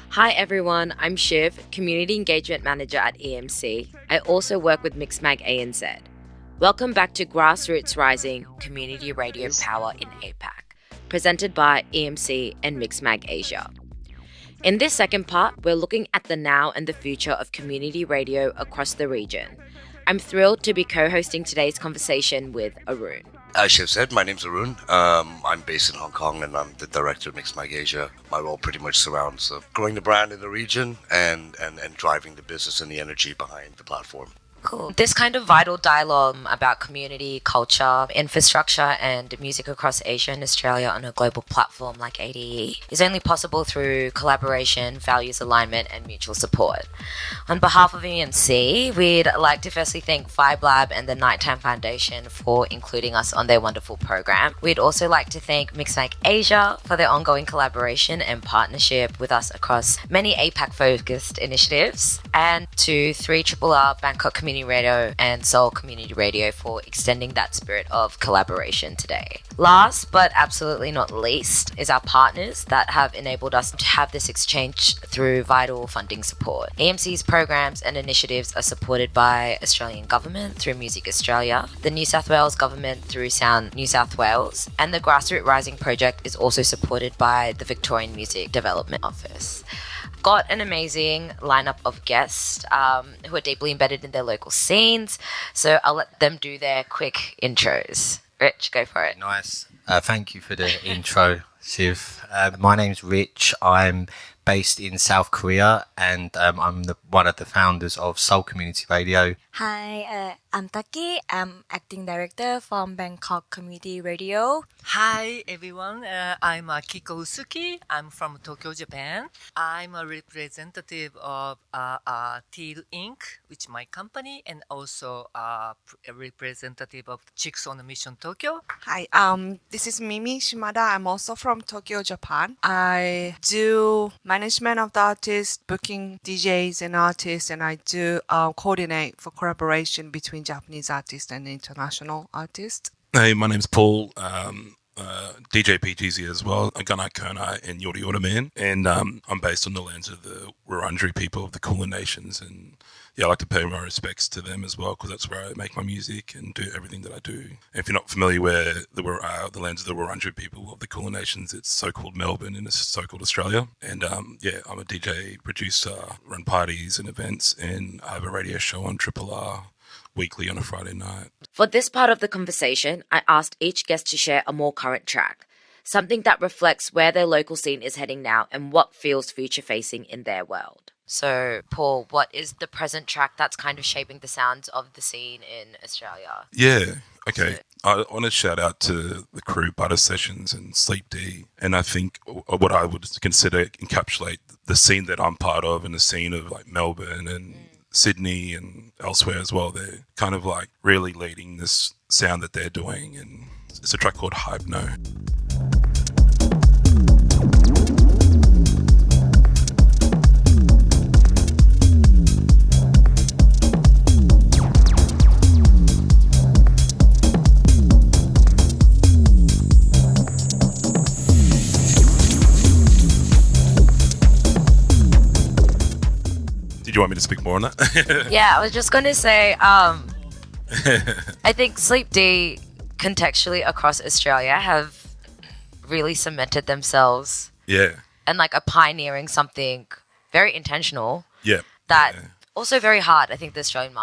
Hi everyone, I'm Shiv, Community Engagement Manager at EMC. I also work with Mixmag ANZ. Welcome back to Grassroots Rising, Community Radio Power in APAC, presented by EMC and Mixmag Asia. In this second part, we're looking at the now and the future of community radio across the region. I'm thrilled to be co-hosting today's conversation with Arun. As Shiv said, my name's Arun. I'm based in Hong Kong and I'm the director of Mixmag Asia. My role pretty much surrounds growing the brand in the region and driving the business and the energy behind the platform. Cool. This kind of vital dialogue about community, culture, infrastructure and music across Asia and Australia on a global platform like ADE is only possible through collaboration, values alignment and mutual support. On behalf of EMC, we'd like to firstly thank Vibe Lab and the Nighttime Foundation for including us on their wonderful program. We'd also like to thank Mixmag Asia for their ongoing collaboration and partnership with us across many APAC-focused initiatives, and to 3RRR Bangkok Community Radio and Seoul Community Radio for extending that spirit of collaboration today. Last but absolutely not least is our partners that have enabled us to have this exchange through vital funding support. EMC's programs and initiatives are supported by Australian Government through Music Australia, the New South Wales Government through Sound New South Wales, and the Grassroots Rising project is also supported by the Victorian Music Development Office. Got an amazing lineup of guests who are deeply embedded in their local scenes, so I'll let them do their quick intros. Rich, go for it. Nice. Thank you for the intro, Shiv. My name's Rich. I'm based in South Korea and I'm one of the founders of Seoul Community Radio. Hi, I'm Takky. I'm acting director from Bangkok Community Radio. Hi everyone, I'm Akiko. I'm from Tokyo, Japan. I'm a representative of Teal Inc, which is my company, and also a representative of Chicks on a Mission Tokyo. Hi, this is Mimi Shimada. I'm also from Tokyo, Japan. I do management of the artists, booking DJs and artists, and I do coordinate for collaboration between Japanese artists and international artists. Hey, my name's Paul, DJ PGZ as well, Gunai Kernai and Yordi Orderman, and I'm based on the lands of the Wurundjeri people of the Kulin Nations, and yeah, I like to pay my respects to them as well because that's where I make my music and do everything that I do. And if you're not familiar where the lands of the Wurundjeri people of the Kulin Nations, it's so-called Melbourne and it's so-called Australia. And yeah, I'm a DJ, producer, run parties and events, and I have a radio show on Triple R weekly on a Friday night. For this part of the conversation, I asked each guest to share a more current track, something that reflects where their local scene is heading now and what feels future-facing in their world. So, Paul, what is the present track that's kind of shaping the sounds of the scene in Australia? Yeah, okay. I want to shout out to the crew, Butter Sessions and Sleep D, and I think what I would consider encapsulate the scene that I'm part of and the scene of like Melbourne and Sydney and elsewhere as well. They're kind of like really leading this sound that they're doing, and it's a track called Hypno. Do you want me to speak more on that? Yeah, I was just going to say, I think Sleep D contextually across Australia have really cemented themselves. Yeah. And like are pioneering something very intentional. Yeah. That also very hard. I think the Australian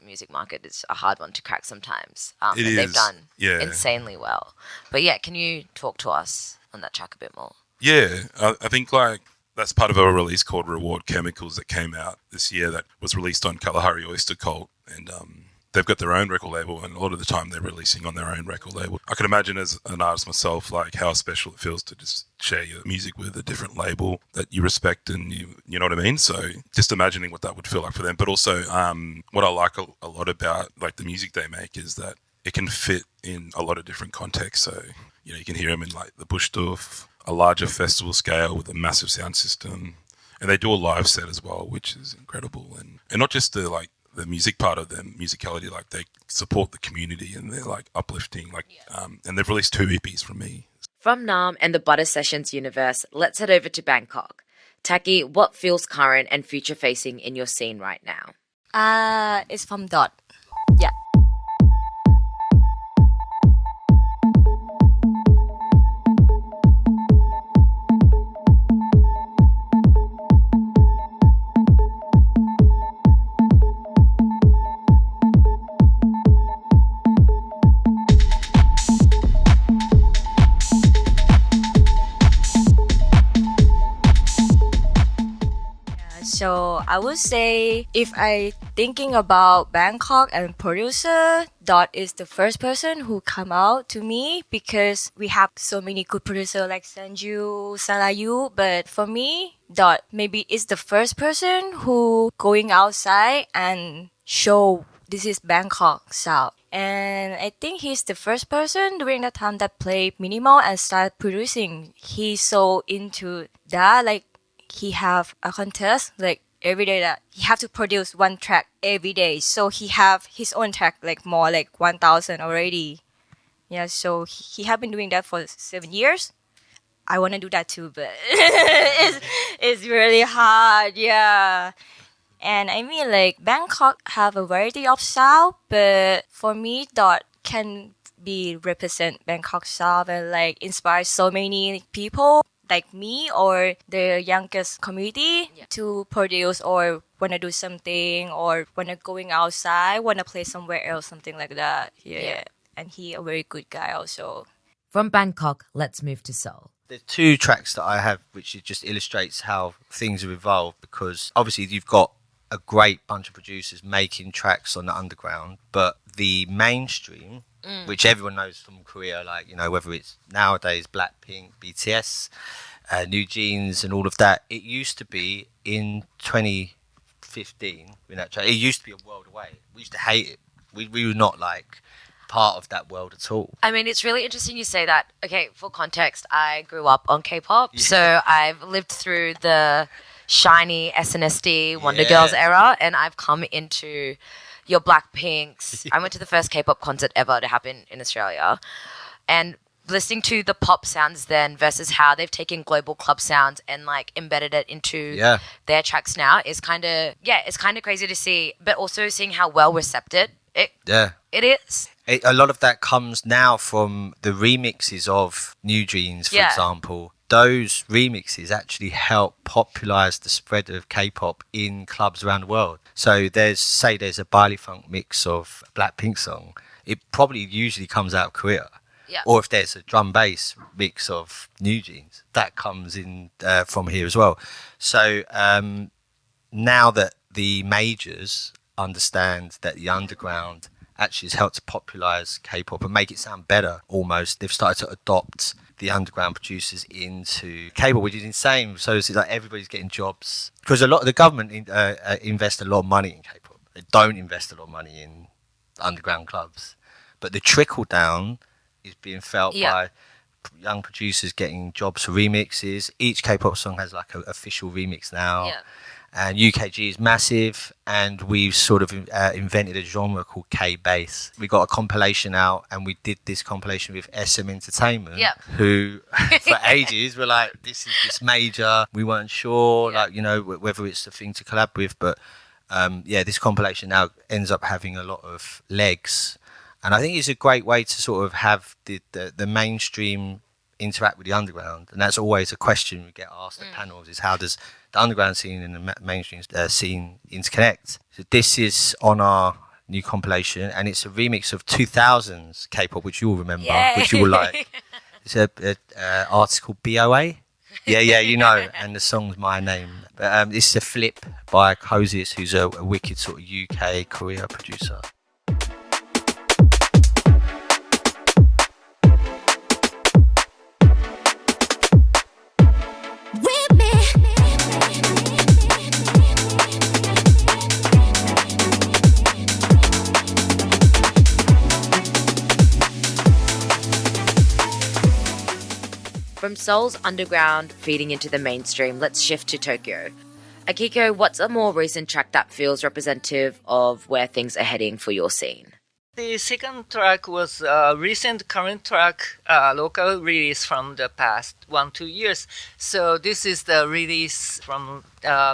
music market is a hard one to crack sometimes. It is. They've done insanely well. But yeah, can you talk to us on that track a bit more? Yeah, I think like that's part of a release called Reward Chemicals that came out this year that was released on Kalahari Oyster Cult, and they've got their own record label, and a lot of the time they're releasing on their own record label. I can imagine as an artist myself, like how special it feels to just share your music with a different label that you respect and you know what I mean? So just imagining what that would feel like for them. But also what I like a lot about like the music they make is that it can fit in a lot of different contexts. So, you know, you can hear them in like the Bushduff, a larger festival scale with a massive sound system, and they do a live set as well, which is incredible. And not just the like the music part of their musicality, like they support the community and they're like uplifting, like and they've released 2 EPs from me. From Nam and the Butter Sessions universe, let's head over to Bangkok. Takky, what feels current and future facing in your scene right now? It's from Dot. Yeah. So I would say if I thinking about Bangkok and producer, Dot is the first person who come out to me because we have so many good producers like Sanju, Salayu. But for me, Dot maybe is the first person who going outside and show this is Bangkok sound. And I think he's the first person during that time that played minimal and started producing. He's so into that, like he have a contest like every day that he have to produce one track every day. So he have his own track like more like 1,000 already. Yeah, so he have been doing that for 7 years. I want to do that too, but it's really hard. Yeah. And I mean like Bangkok have a variety of sound, but for me Dot can be represent Bangkok sound and like inspire so many people like me or the youngest community to produce or want to do something or want to going outside, want to play somewhere else, something like that. Yeah. And he a very good guy also. From Bangkok, let's move to Seoul. There's 2 tracks that I have which it just illustrates how things have evolved, because obviously you've got a great bunch of producers making tracks on the underground, but the mainstream, which everyone knows from Korea, like, you know, whether it's nowadays Blackpink, BTS, New Jeans and all of that, it used to be in 2015, it used to be a world away. We used to hate it. We were not like part of that world at all. I mean, it's really interesting you say that. Okay, for context, I grew up on K-pop, so I've lived through the shiny SNSD Wonder Girls era, and I've come into your Blackpinks. I went to the first K-pop concert ever to happen in Australia, and listening to the pop sounds then versus how they've taken global club sounds and like embedded it into their tracks now is kind of it's kind of crazy to see, but also seeing how well recepted it is. A lot of that comes now from the remixes of New Jeans, for example. Those remixes actually help popularize the spread of K-pop in clubs around the world. So there's a Bali Funk mix of a Blackpink song, it probably usually comes out of Korea. Yeah. Or if there's a drum bass mix of New Jeans, that comes in from here as well. So now that the majors understand that the underground actually has helped to popularize K-pop and make it sound better almost, they've started to adopt the underground producers into K-pop, which is insane. So it's like everybody's getting jobs, because a lot of the government invest a lot of money in K-pop. They don't invest a lot of money in underground clubs, but the trickle down is being felt by young producers getting jobs for remixes. Each K-pop song has like an official remix now. And UKG is massive, and we've sort of invented a genre called K-Bass. We got a compilation out, and we did this compilation with SM Entertainment, who for ages were like, this is this major. We weren't sure, like, you know, whether it's the thing to collab with, but this compilation now ends up having a lot of legs. And I think it's a great way to sort of have the mainstream interact with the underground. And that's always a question we get asked at panels, is how does the underground scene and the mainstream scene interconnect? So this is on our new compilation, and it's a remix of 2000s K-pop, which you will remember, which you will like. It's an artist called BOA. Yeah, you know, and the song's My Name. But this is a flip by Cosius, who's a wicked sort of UK Korea producer. From Seoul's underground feeding into the mainstream, let's shift to Tokyo. Akiko, what's a more recent track that feels representative of where things are heading for your scene? The second track was a recent current track, local release from the past 1-2 years. So this is the release from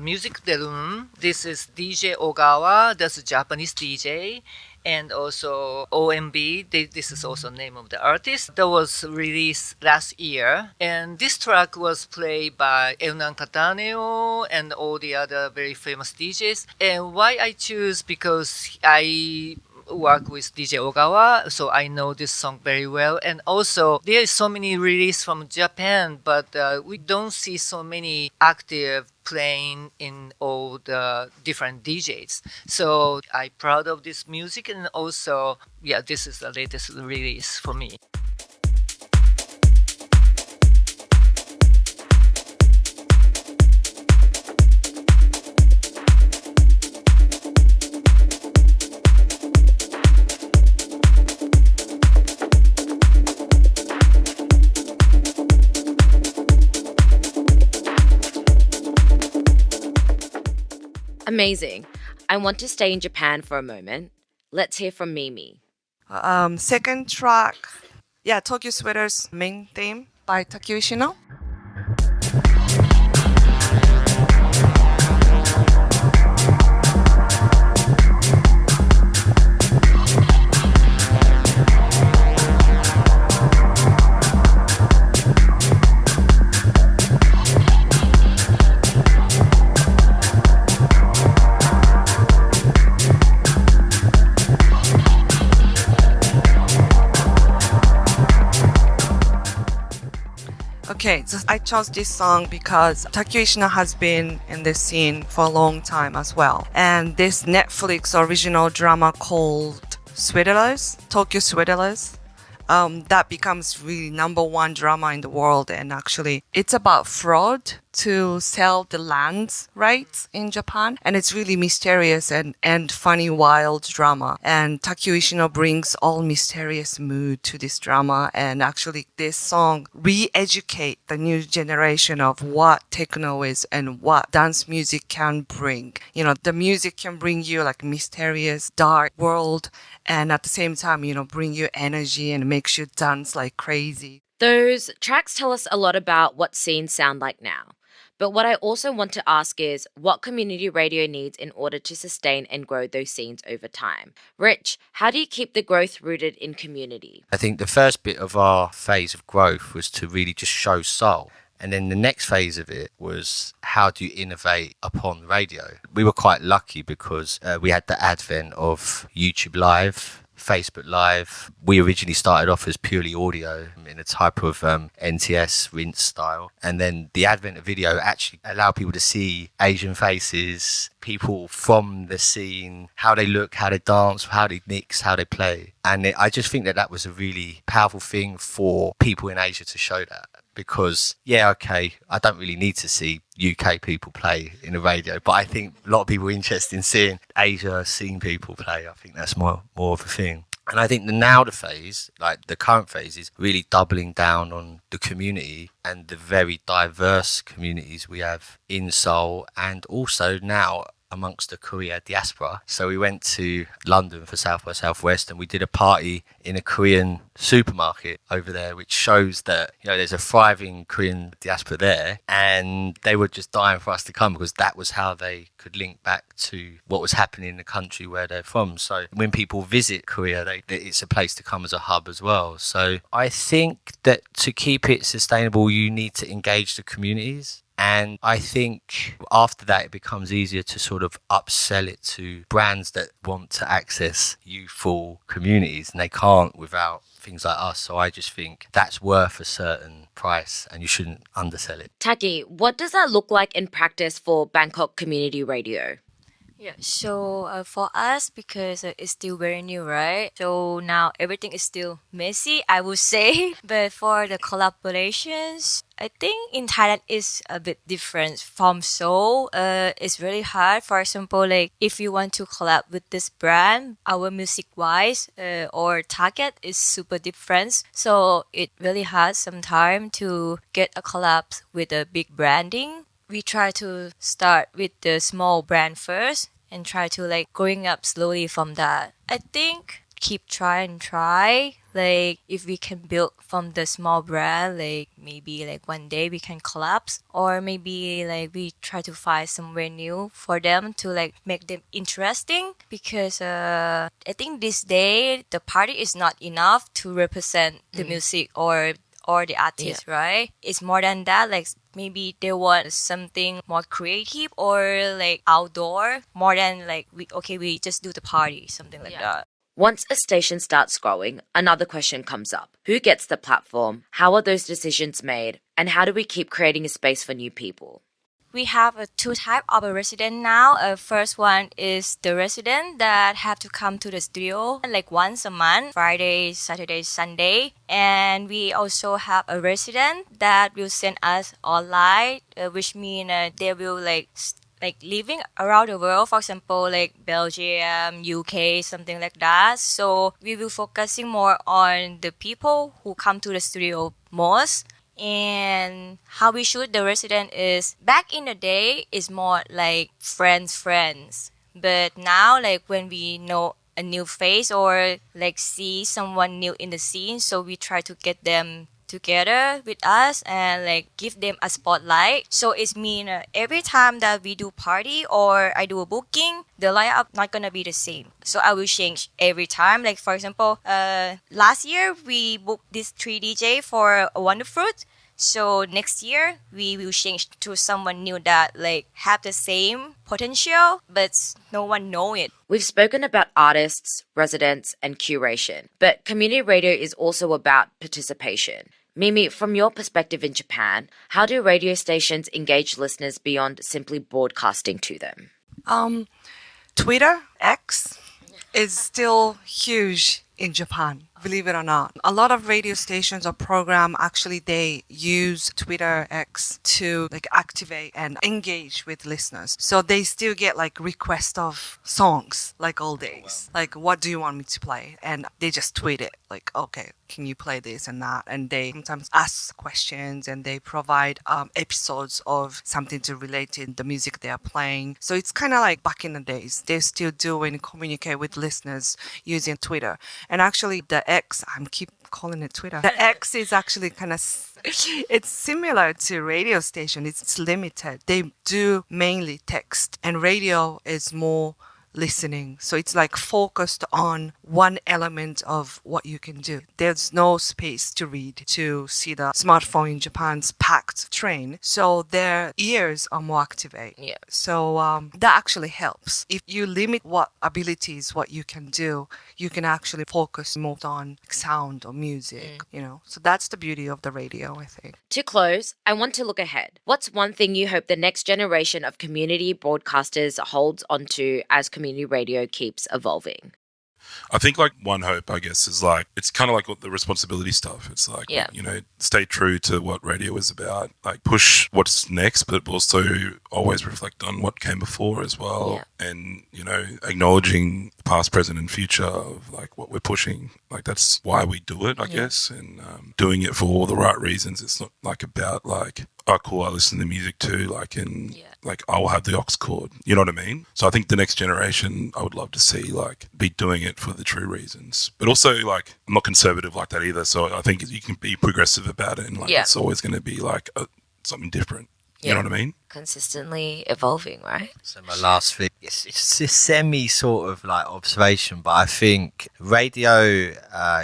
Music de Room. This is DJ Ogawa, that's a Japanese DJ. And also OMB, this is also the name of the artist. That was released last year. And this track was played by Eunan Kataneo and all the other very famous DJs. And why I choose, because I work with DJ Ogawa, so I know this song very well. And also, there is so many releases from Japan, but we don't see so many active playing in all the different DJs. So I'm proud of this music, and also, yeah, this is the latest release for me. Amazing. I want to stay in Japan for a moment. Let's hear from Mimi. Second track, Tokyo Sweater's main theme by Takkyu Ishino. Okay, so I chose this song because Takkyu Ishino has been in this scene for a long time as well. And this Netflix original drama called Swindlers, Tokyo Swindlers, that becomes really #1 drama in the world. And actually, it's about fraud to sell the land rights in Japan. And it's really mysterious and funny, wild drama. And Takkyu Ishino brings all mysterious mood to this drama. And actually, this song re-educate the new generation of what techno is and what dance music can bring. You know, the music can bring you like mysterious, dark world. And at the same time, you know, bring you energy and makes you dance like crazy. Those tracks tell us a lot about what scenes sound like now. But what I also want to ask is what community radio needs in order to sustain and grow those scenes over time. Rich, how do you keep the growth rooted in community? I think the first bit of our phase of growth was to really just show soul. And then the next phase of it was how do you innovate upon radio? We were quite lucky because we had the advent of YouTube Live, Facebook Live. We originally started off as purely audio in a type of NTS rinse style. And then the advent of video actually allowed people to see Asian faces, people from the scene, how they look, how they dance, how they mix, how they play. And I just think that was a really powerful thing for people in Asia to show that. Because, I don't really need to see UK people play in the radio, but I think a lot of people are interested in seeing Asia scene people play. I think that's more of a thing. And I think the phase, like the current phase, is really doubling down on the community and the very diverse communities we have in Seoul and also now amongst the Korea diaspora. So we went to London for South by Southwest and we did a party in a Korean supermarket over there, which shows that, you know, there's a thriving Korean diaspora there. And they were just dying for us to come because that was how they could link back to what was happening in the country where they're from. So when people visit Korea, it's a place to come as a hub as well. So I think that to keep it sustainable, you need to engage the communities. And I think after that, it becomes easier to sort of upsell it to brands that want to access youthful communities and they can't without things like us. So I just think that's worth a certain price and you shouldn't undersell it. Takky, what does that look like in practice for Bangkok Community Radio? Yeah, so for us, because it's still very new, right? So now everything is still messy, I would say. But for the collaborations, I think in Thailand is a bit different from Seoul. It's really hard. For example, like if you want to collab with this brand, our music-wise or target is super different. So it really hard sometimes to get a collab with a big branding. We try to start with the small brand first and try to like growing up slowly from that. I think keep try. Like if we can build from the small brand, like maybe like one day we can collapse, or maybe like we try to find somewhere new for them to like make them interesting. Because I think this day the party is not enough to represent the music or the artist, right? It's more than that. Like maybe they want something more creative or like outdoor, more than like we just do the party, something like that. Once a station starts growing, another question comes up. Who gets the platform? How are those decisions made? And how do we keep creating a space for new people? We have two types of a resident now. First one is the resident that have to come to the studio like once a month, Friday, Saturday, Sunday. And we also have a resident that will send us online, which means they will like living around the world, for example, like Belgium, UK, something like that. So we will focusing more on the people who come to the studio most. And how we shoot the resident is back in the day is more like friends. But now like when we know a new face or like see someone new in the scene, so we try to get them together with us and like give them a spotlight. So it's mean every time that we do party or I do a booking, the lineup not gonna be the same. So I will change every time. Like for example, last year we booked this 3 DJ for a Wonder Fruit. So next year we will change to someone new that like have the same potential, but no one know it. We've spoken about artists, residents, and curation, but community radio is also about participation. Mimi, from your perspective in Japan, how do radio stations engage listeners beyond simply broadcasting to them? Twitter, X, is still huge in Japan, believe it or not. A lot of radio stations or program actually they use Twitter X to like activate and engage with listeners. So they still get like requests of songs like all days. Like, what do you want me to play? And they just tweet it like, okay, can you play this and that? And they sometimes ask questions and they provide episodes of something to relate to the music they are playing. So it's kind of like back in the days, they still do and communicate with listeners using Twitter. And actually the X, I keep calling it Twitter. The X is actually kind of, it's similar to radio station. It's limited. They do mainly text and radio is more listening. So it's like focused on one element of what you can do. There's no space to read, to see the smartphone in Japan's packed train. So their ears are more activated. Yeah. So that actually helps. If you limit what abilities, what you can do, you can actually focus more on sound or music, you know. So that's the beauty of the radio, I think. To close, I want to look ahead. What's one thing you hope the next generation of community broadcasters holds onto as community radio keeps evolving? I think like one hope, I guess, is like, it's kind of like the responsibility stuff. It's like, you know, stay true to what radio is about, like push what's next, but also always reflect on what came before as well. Yeah. And, you know, acknowledging past, present and future of like what we're pushing. Like that's why we do it, I guess. And doing it for all the right reasons. It's not like about like, oh, cool, I listen to music too, like like I will have the aux cord. You know what I mean? So I think the next generation, I would love to see like be doing it for the true reasons. But also like I'm not conservative like that either. So I think you can be progressive about it and like it's always going to be like something different. You know what I mean? Consistently evolving, right? So my last thing, it's a semi sort of like observation, but I think radio,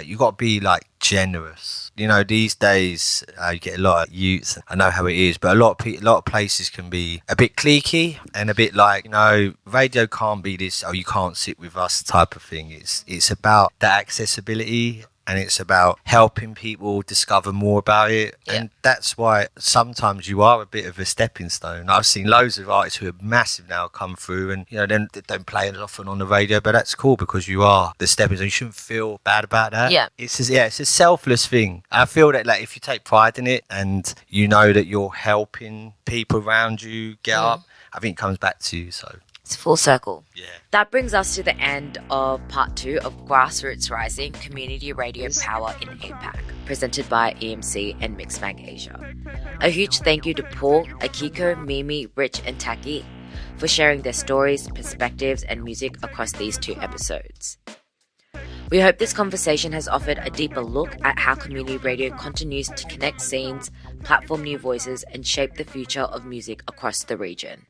you got to be like generous. You know, these days you get a lot of youths. I know how it is, but a lot of places can be a bit cliquey and a bit like, you know, radio can't be this. Oh, you can't sit with us type of thing. It's about that accessibility. And it's about helping people discover more about it. Yeah. And that's why sometimes you are a bit of a stepping stone. I've seen loads of artists who are massive now come through and, you know, then they don't play it often on the radio, but that's cool because you are the stepping stone. You shouldn't feel bad about that. Yeah. It's a selfless thing. I feel that like if you take pride in it and you know that you're helping people around you get up, I think it comes back to you, so... It's full circle. Yeah. That brings us to the end of part 2 of Grassroots Rising Community Radio Power in APAC, presented by EMC and Mixmag Asia. A huge thank you to Paul, Akiko, Mimi, Rich and Takky for sharing their stories, perspectives and music across these 2 episodes. We hope this conversation has offered a deeper look at how community radio continues to connect scenes, platform new voices, and shape the future of music across the region.